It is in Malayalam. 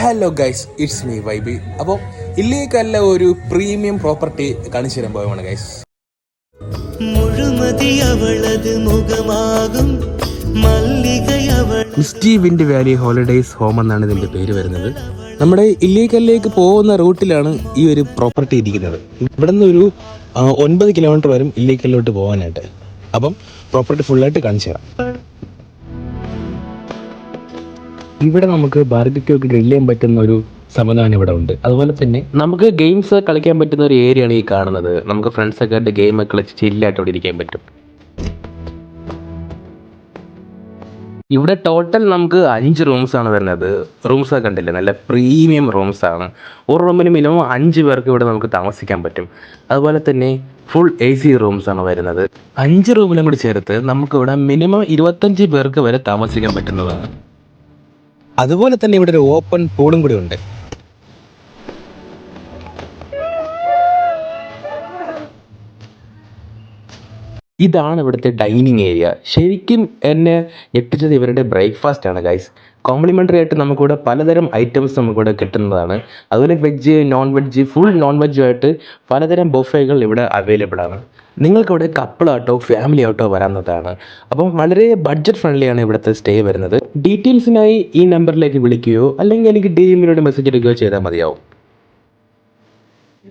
ഹലോ ഗൈസ്, ഇറ്റ്സ് മീ വൈബി. അപ്പോൾ ഇല്ലേക്കല്ല ഒരു പ്രീമിയം പ്രോപ്പർട്ടി കാണിച്ചു തരാൻ പോവുകയാണ് guys. Misty wind valley holidays home എന്നാണ് ഇതിൻ്റെ പേര് വരുന്നത്. നമ്മുടെ ഇല്ലേക്കല്ലേക്ക് പോകുന്ന റൂട്ടിലാണ് ഈ ഒരു പ്രോപ്പർട്ടി ഇരിക്കുന്നത്. ഇവിടെ നിന്ന് ഒരു 9 കിലോമീറ്റർ വരും ഇല്ലേക്കല്ലോട്ട് പോകാനായിട്ട്. അപ്പം പ്രോപ്പർട്ടി ഫുള്ളായിട്ട് കാണിച്ചു തരാം. ഇവിടെ നമുക്ക് ബാർബിക്യൂ ഒക്കെ ഗ്രില്ല് ചെയ്യാൻ പറ്റുന്ന ഒരു സംവിധാനം ഇവിടെ ഉണ്ട്. അതുപോലെ തന്നെ നമുക്ക് ഗെയിംസ് കളിക്കാൻ പറ്റുന്ന ഒരു ഏരിയ ആണ് ഈ കാണുന്നത്. നമുക്ക് ഫ്രണ്ട്സൊക്കെ ആയിട്ട് ഗെയിം ഒക്കെ കളിച്ച് ചില്ലായിട്ട് ഇവിടെ ഇരിക്കാൻ പറ്റും. ഇവിടെ ടോട്ടൽ നമുക്ക് 5 റൂംസ് ആണ് വരുന്നത്. റൂംസ് ഒക്കെ കണ്ടില്ലേ, നല്ല പ്രീമിയം റൂംസ് ആണ്. ഒരു റൂമിന് മിനിമം 5 പേർക്ക് ഇവിടെ നമുക്ക് താമസിക്കാൻ പറ്റും. അതുപോലെ തന്നെ ഫുൾ AC റൂംസ് ആണ് വരുന്നത്. 5 റൂമിലും കൂടി ചേർത്ത് നമുക്കിവിടെ മിനിമം 25 പേർക്ക് വരെ താമസിക്കാൻ പറ്റുന്നതാണ്. അതുപോലെ തന്നെ ഇവിടെ ഒരു ഓപ്പൺ പൂളും കൂടി ഉണ്ട്. ഇതാണ് ഇവിടുത്തെ ഡൈനിങ് ഏരിയ. ശരിക്കും എന്നെ ഞെട്ടിച്ചത് ഇവരുടെ ബ്രേക്ക്ഫാസ്റ്റ് ആണ് ഗൈസ്. കോംപ്ലിമെൻ്ററി ആയിട്ട് നമുക്കിവിടെ പലതരം ഐറ്റംസ് നമുക്കിവിടെ കിട്ടുന്നതാണ്. അതുപോലെ veg, non veg, full non വെജുമായിട്ട് പലതരം ബൊഫേകൾ ഇവിടെ അവൈലബിൾ ആണ്. നിങ്ങൾക്കിവിടെ കപ്പിളായിട്ടോ ഫാമിലി ആയിട്ടോ വരാവുന്നതാണ്. അപ്പം വളരെ ബഡ്ജറ്റ് ഫ്രണ്ട്ലിയാണ് ഇവിടുത്തെ സ്റ്റേ വരുന്നത്. ഡീറ്റെയിൽസിനായി ഈ നമ്പറിലേക്ക് വിളിക്കുകയോ അല്ലെങ്കിൽ എനിക്ക് DMയിലൂടെ മെസ്സേജ് എടുക്കുകയോ ചെയ്താൽ മതിയാവും.